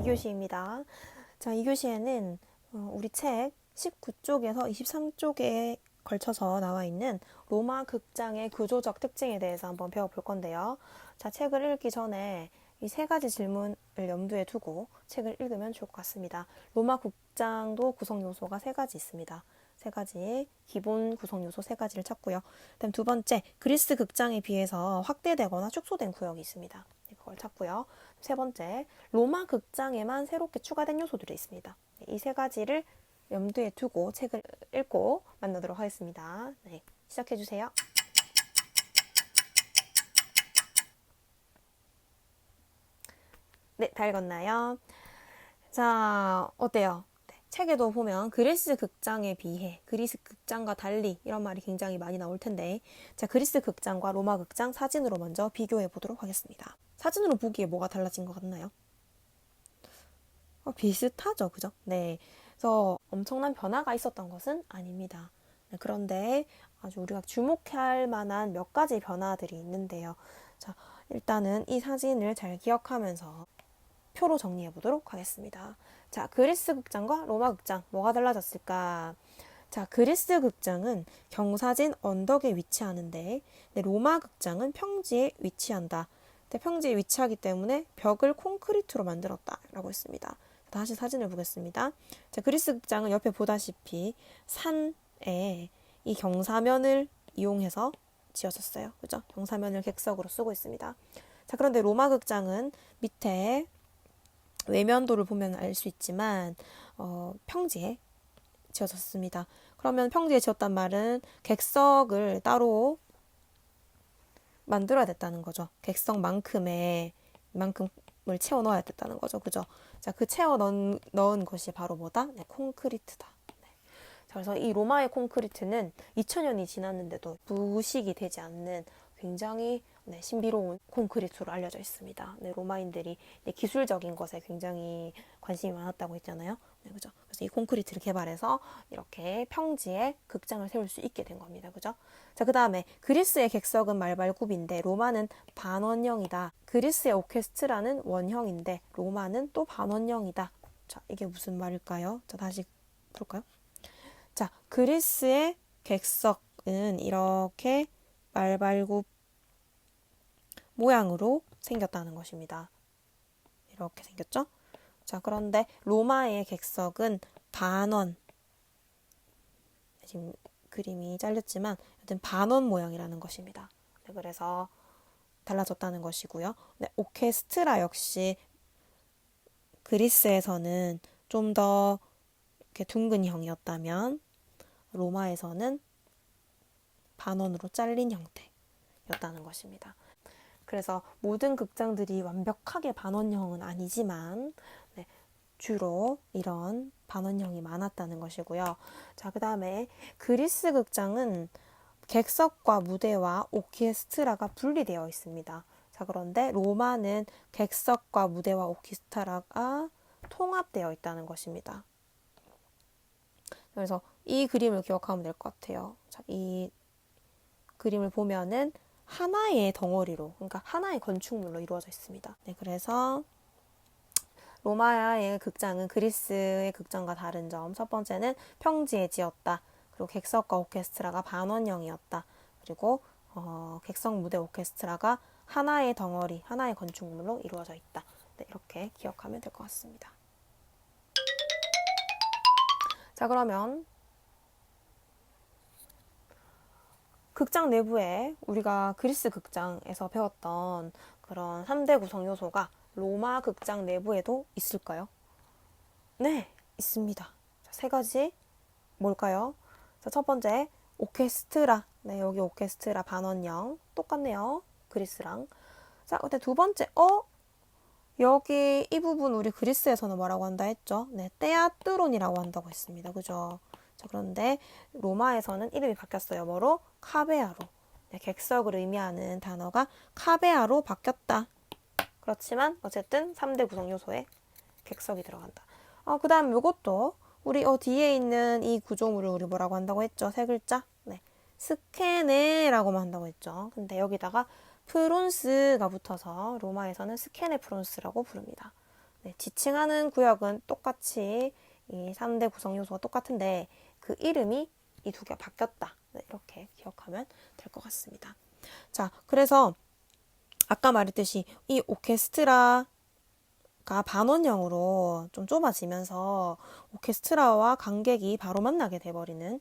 2교시입니다. 자, 2교시에는 우리 책 19쪽에서 23쪽에 걸쳐서 나와 있는 로마 극장의 구조적 특징에 대해서 한번 배워볼 건데요. 자, 책을 읽기 전에 이 세 가지 질문을 염두에 두고 책을 읽으면 좋을 것 같습니다. 로마 극장도 구성 요소가 세 가지 있습니다. 세 가지, 기본 구성 요소 세 가지를 찾고요. 그다음 두 번째, 그리스 극장에 비해서 확대되거나 축소된 구역이 있습니다. 그걸 찾고요. 세 번째, 로마 극장에만 새롭게 추가된 요소들이 있습니다. 이 세 가지를 염두에 두고 책을 읽고 만나도록 하겠습니다. 네, 시작해 주세요. 네, 다 읽었나요? 자, 어때요? 네, 책에도 보면 그리스 극장에 비해, 그리스 극장과 달리 이런 말이 굉장히 많이 나올 텐데, 자, 그리스 극장과 로마 극장 사진으로 먼저 비교해 보도록 하겠습니다. 사진으로 보기에 뭐가 달라진 것 같나요? 비슷하죠, 그죠? 네, 그래서 엄청난 변화가 있었던 것은 아닙니다. 네, 그런데 아주 우리가 주목할 만한 몇 가지 변화들이 있는데요. 자, 일단은 이 사진을 잘 기억하면서 표로 정리해 보도록 하겠습니다. 자, 그리스 극장과 로마 극장 뭐가 달라졌을까? 자, 그리스 극장은 경사진 언덕에 위치하는데 로마 극장은 평지에 위치한다. 평지에 위치하기 때문에 벽을 콘크리트로 만들었다라고 했습니다. 다시 사진을 보겠습니다. 자, 그리스 극장은 옆에 보다시피 산에 이 경사면을 이용해서 지어졌어요. 그죠? 경사면을 객석으로 쓰고 있습니다. 자, 그런데 로마 극장은 밑에 외면도를 보면 알 수 있지만 평지에 지어졌습니다. 그러면 평지에 지었단 말은 객석을 따로 만들어야 됐다는 거죠. 객석만큼을 채워 넣어야 됐다는 거죠. 그죠? 자, 그 채워 넣은 것이 바로 뭐다? 네, 콘크리트다. 네. 자, 그래서 이 로마의 콘크리트는 2000년이 지났는데도 부식이 되지 않는 굉장히 신비로운 콘크리트로 알려져 있습니다. 네, 로마인들이 기술적인 것에 굉장히 관심이 많았다고 했잖아요. 네, 그죠? 그래서 이 콘크리트를 개발해서 이렇게 평지에 극장을 세울 수 있게 된 겁니다. 그죠? 자, 그 다음에 그리스의 객석은 말발굽인데 로마는 반원형이다. 그리스의 오케스트라는 원형인데 로마는 또 반원형이다. 자, 이게 무슨 말일까요? 자, 다시 볼까요? 자, 그리스의 객석은 이렇게 말발굽 모양으로 생겼다는 것입니다. 이렇게 생겼죠? 자, 그런데 로마의 객석은 반원, 지금 그림이 잘렸지만 여튼 반원 모양이라는 것입니다. 네, 그래서 달라졌다는 것이고요. 네, 오케스트라 역시 그리스에서는 좀 더 이렇게 둥근 형이었다면 로마에서는 반원으로 잘린 형태였다는 것입니다. 그래서 모든 극장들이 완벽하게 반원형은 아니지만 주로 이런 반원형이 많았다는 것이고요. 자, 그 다음에 그리스 극장은 객석과 무대와 오케스트라가 분리되어 있습니다. 자, 그런데 로마는 객석과 무대와 오케스트라가 통합되어 있다는 것입니다. 그래서 이 그림을 기억하면 될 것 같아요. 자, 이 그림을 보면은 하나의 덩어리로, 그러니까 하나의 건축물로 이루어져 있습니다. 네, 그래서 로마의 극장은 그리스의 극장과 다른 점. 첫 번째는 평지에 지었다. 그리고 객석과 오케스트라가 반원형이었다. 그리고 객석 무대 오케스트라가 하나의 덩어리, 하나의 건축물로 이루어져 있다. 네, 이렇게 기억하면 될 것 같습니다. 자, 그러면 극장 내부에 우리가 그리스 극장에서 배웠던 그런 3대 구성 요소가 로마 극장 내부에도 있을까요? 네, 있습니다. 자, 세 가지 뭘까요? 자, 첫 번째, 오케스트라. 네, 여기 오케스트라 반원형. 똑같네요. 그리스랑. 자, 근데 두 번째, 여기 이 부분 우리 그리스에서는 뭐라고 한다 했죠? 네, 테아트론이라고 한다고 했습니다. 그죠? 자, 그런데 로마에서는 이름이 바뀌었어요. 뭐로? 카베아로. 네, 객석을 의미하는 단어가 카베아로 바뀌었다. 그렇지만 어쨌든 3대 구성 요소에 객석이 들어간다. 그 다음 이것도 우리 뒤에 있는 이 구조물을 우리 뭐라고 한다고 했죠? 세 글자? 네, 스케네라고만 한다고 했죠. 근데 여기다가 프론스가 붙어서 로마에서는 스케네 프론스라고 부릅니다. 네, 지칭하는 구역은 똑같이 이 3대 구성 요소가 똑같은데 그 이름이 이 두 개가 바뀌었다. 네, 이렇게 기억하면 될 것 같습니다. 자, 그래서 아까 말했듯이 이 오케스트라가 반원형으로 좀 좁아지면서 오케스트라와 관객이 바로 만나게 돼버리는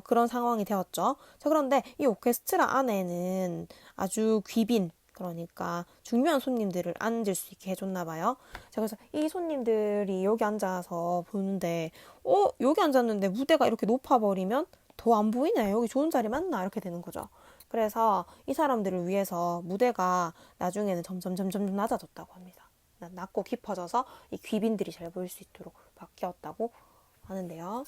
그런 상황이 되었죠. 자, 그런데 이 오케스트라 안에는 아주 귀빈, 그러니까 중요한 손님들을 앉을 수 있게 해줬나 봐요. 자, 그래서 이 손님들이 여기 앉아서 보는데, 여기 앉았는데 무대가 이렇게 높아버리면 더 안 보이네. 여기 좋은 자리 맞나? 이렇게 되는 거죠. 그래서 이 사람들을 위해서 무대가 나중에는 점점 낮아졌다고 합니다. 낮고 깊어져서 이 귀빈들이 잘 보일 수 있도록 바뀌었다고 하는데요.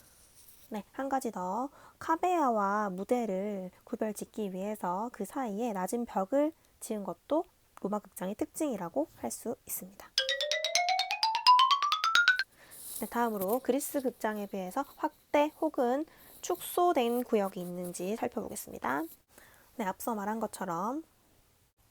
네, 한 가지 더. 카베아와 무대를 구별짓기 위해서 그 사이에 낮은 벽을 지은 것도 로마 극장의 특징이라고 할 수 있습니다. 네, 다음으로 그리스 극장에 비해서 확대 혹은 축소된 구역이 있는지 살펴보겠습니다. 네, 앞서 말한 것처럼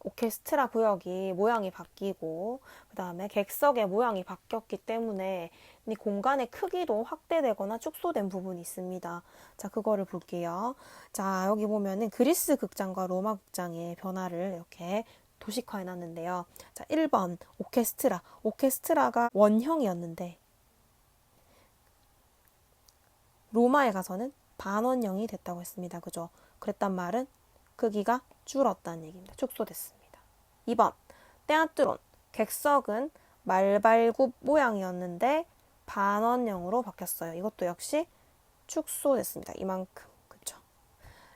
오케스트라 구역이 모양이 바뀌고 그 다음에 객석의 모양이 바뀌었기 때문에 이 공간의 크기도 확대되거나 축소된 부분이 있습니다. 자, 그거를 볼게요. 자, 여기 보면은 그리스 극장과 로마 극장의 변화를 이렇게 도식화해 놨는데요. 자, 1번 오케스트라. 오케스트라가 원형이었는데 로마에 가서는 반원형이 됐다고 했습니다. 그죠? 그랬단 말은 크기가 줄었다는 얘기입니다. 축소됐습니다. 2번 테아트론. 객석은 말발굽 모양이었는데 반원형으로 바뀌었어요. 이것도 역시 축소됐습니다. 이만큼. 그쵸?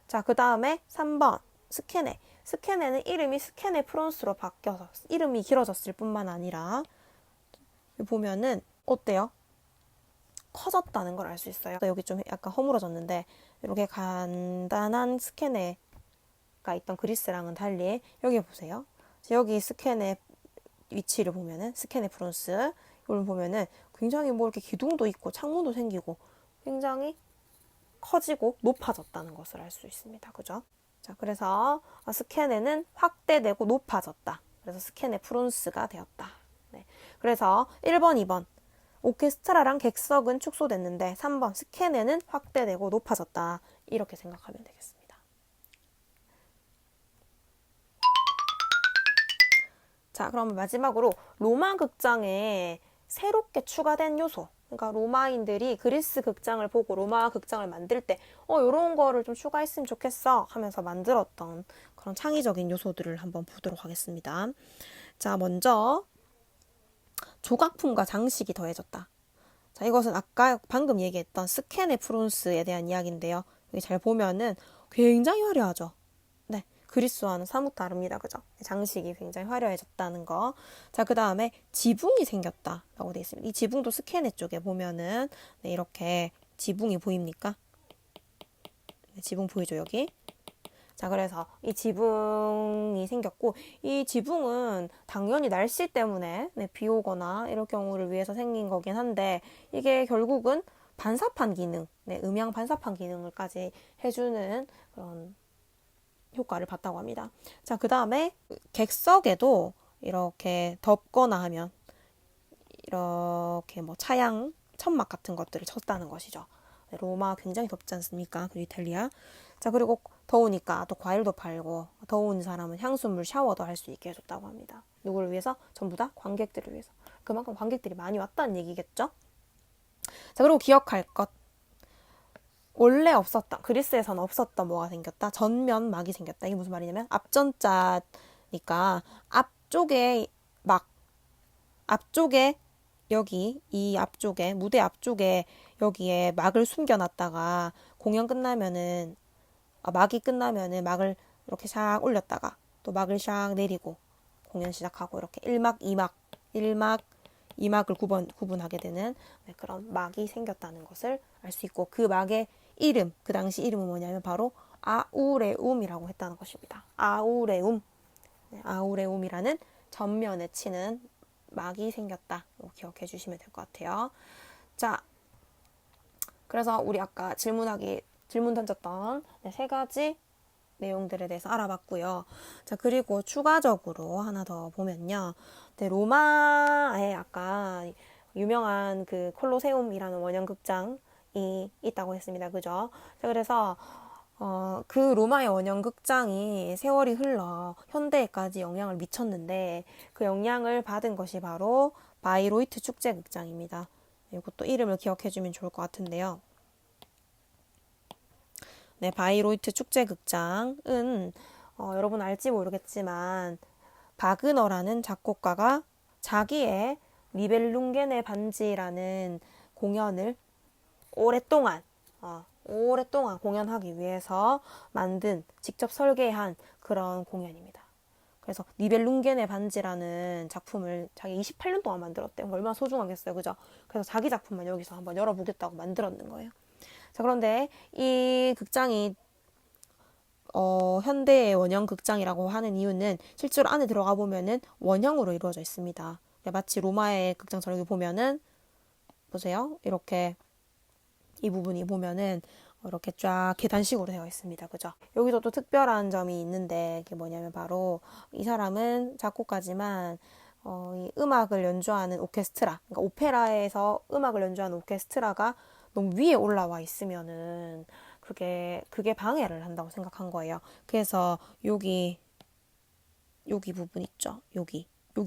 자, 그 다음에 3번 스케네. 스케네는 이름이 스케네 프론스로 바뀌어서 이름이 길어졌을 뿐만 아니라 보면은 어때요? 커졌다는 걸 알 수 있어요. 여기 좀 약간 허물어졌는데 이렇게 간단한 스케네가 있던 그리스랑은 달리 여기 보세요. 여기 스케네 위치를 보면은 스케네 프론스 이걸 보면은 굉장히 뭐 이렇게 기둥도 있고 창문도 생기고 굉장히 커지고 높아졌다는 것을 알 수 있습니다. 그죠? 자, 그래서 스케네는 확대되고 높아졌다. 그래서 스케네 프론스가 되었다. 네. 그래서 1번, 2번 오케스트라랑 객석은 축소됐는데 3번 스케네는 확대되고 높아졌다. 이렇게 생각하면 되겠습니다. 자, 그럼 마지막으로 로마 극장에 새롭게 추가된 요소. 그러니까 로마인들이 그리스 극장을 보고 로마 극장을 만들 때 이런 거를 좀 추가했으면 좋겠어 하면서 만들었던 그런 창의적인 요소들을 한번 보도록 하겠습니다. 자, 먼저 조각품과 장식이 더해졌다. 자, 이것은 아까 방금 얘기했던 스케네 프론스에 대한 이야기인데요. 여기 잘 보면은 굉장히 화려하죠. 네, 그리스와는 사뭇 다릅니다. 그죠? 장식이 굉장히 화려해졌다는 거. 자, 그 다음에 지붕이 생겼다라고 되어 있습니다. 이 지붕도 스케네 쪽에 보면은 네, 이렇게 지붕이 보입니까? 네, 지붕 보이죠, 여기? 자, 그래서 이 지붕이 생겼고 이 지붕은 당연히 날씨 때문에 비 오거나 이럴 경우를 위해서 생긴 거긴 한데 이게 결국은 반사판 기능, 음향 반사판 기능을까지 해주는 그런 효과를 봤다고 합니다. 자, 그 다음에 객석에도 이렇게 덮거나 하면 이렇게 뭐 차양, 천막 같은 것들을 쳤다는 것이죠. 로마 굉장히 덥지 않습니까? 그리고 이탈리아. 자, 그리고 더우니까 또 과일도 팔고 더운 사람은 향수물 샤워도 할 수 있게 해줬다고 합니다. 누구를 위해서? 전부 다 관객들을 위해서. 그만큼 관객들이 많이 왔다는 얘기겠죠? 자, 그리고 기억할 것. 원래 없었다. 그리스에서는 없었던 뭐가 생겼다? 전면막이 생겼다. 이게 무슨 말이냐면 앞전자니까 앞쪽에 여기 이 앞쪽에 무대 앞쪽에 여기에 막을 숨겨놨다가 공연 끝나면은 막이 끝나면은 막을 이렇게 샥 올렸다가 또 막을 샥 내리고 공연 시작하고 이렇게 1막, 2막, 1막, 2막을 구분하게 되는 그런 막이 생겼다는 것을 알 수 있고 그 막의 이름, 그 당시 이름은 뭐냐면 바로 아우레움이라고 했다는 것입니다. 아우레움. 아우레움이라는 전면에 치는 막이 생겼다. 기억해 주시면 될 것 같아요. 자, 그래서 우리 아까 질문 던졌던 세 가지 내용들에 대해서 알아봤고요. 자, 그리고 추가적으로 하나 더 보면요. 네, 로마에 아까 유명한 그 콜로세움이라는 원형 극장이 있다고 했습니다. 그죠? 자, 그래서 그 로마의 원형 극장이 세월이 흘러 현대에까지 영향을 미쳤는데 그 영향을 받은 것이 바로 바이로이트 축제 극장입니다. 이것도 이름을 기억해 주면 좋을 것 같은데요. 네, 바이로이트 축제극장은 여러분 알지 모르겠지만 바그너라는 작곡가가 자기의 니벨룽겐의 반지라는 공연을 오랫동안 공연하기 위해서 직접 설계한 그런 공연입니다. 그래서 니벨룽겐의 반지라는 작품을 자기 28년 동안 만들었대요. 얼마나 소중하겠어요, 그죠? 그래서 자기 작품만 여기서 한번 열어보겠다고 만들었는 거예요. 자, 그런데 이 극장이 현대의 원형 극장이라고 하는 이유는 실제로 안에 들어가 보면은 원형으로 이루어져 있습니다. 마치 로마의 극장처럼 여기 보면은 보세요. 이렇게 이 부분이 보면은 이렇게 쫙 계단식으로 되어 있습니다. 그죠? 여기서 또 특별한 점이 있는데 그게 뭐냐면 바로 이 사람은 작곡가지만 이 음악을 연주하는 오케스트라, 그러니까 오페라에서 음악을 연주하는 오케스트라가 너무 위에 올라와 있으면은 그게 방해를 한다고 생각한 거예요. 그래서 여기 부분 있죠. 여기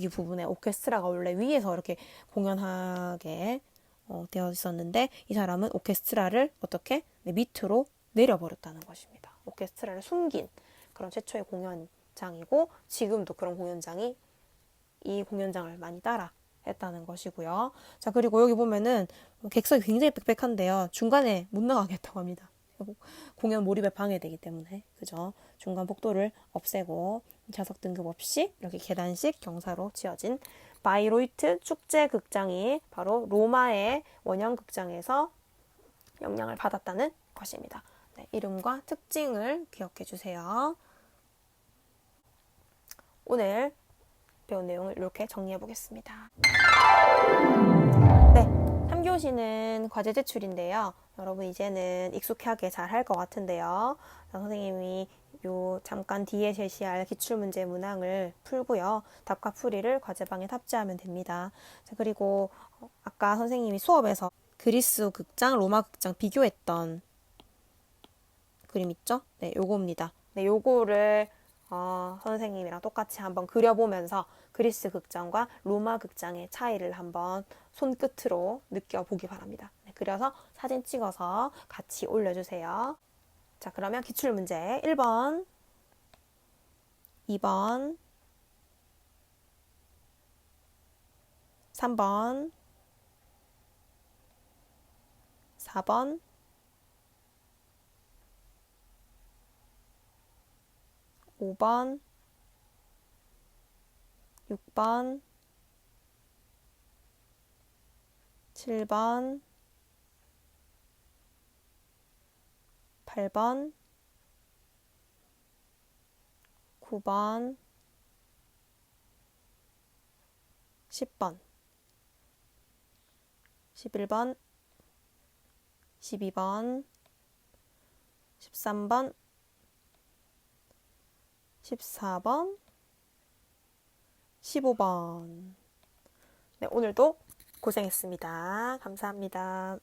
부분에 오케스트라가 원래 위에서 이렇게 공연하게 되어 있었는데 이 사람은 오케스트라를 어떻게 밑으로 내려버렸다는 것입니다. 오케스트라를 숨긴 그런 최초의 공연장이고 지금도 그런 공연장이 이 공연장을 많이 따라 했다는 것이고요. 자, 그리고 여기 보면은 객석이 굉장히 빽빽한데요. 중간에 못 나가겠다고 합니다. 공연 몰입에 방해되기 때문에. 그죠? 중간 복도를 없애고 좌석 등급 없이 이렇게 계단식 경사로 지어진 바이로이트 축제 극장이 바로 로마의 원형 극장에서 영향을 받았다는 것입니다. 네, 이름과 특징을 기억해 주세요. 오늘 배운 내용을 이렇게 정리해 보겠습니다. 네, 3교시는 과제 제출인데요. 여러분 이제는 익숙하게 잘 할 것 같은데요. 선생님이 잠깐 뒤에 제시할 기출문제 문항을 풀고요. 답과 풀이를 과제방에 탑재하면 됩니다. 자, 그리고 아까 선생님이 수업에서 그리스 극장, 로마 극장 비교했던 그림 있죠? 네, 요겁니다. 네, 요거를 선생님이랑 똑같이 한번 그려보면서 그리스 극장과 로마 극장의 차이를 한번 손끝으로 느껴보기 바랍니다. 네, 그려서 사진 찍어서 같이 올려주세요. 자, 그러면 기출문제 1번, 2번, 3번, 4번, 5번, 6번, 7번, 8번, 9번, 10번, 11번, 12번, 13번, 14번, 15번. 네, 오늘도 고생했습니다. 감사합니다.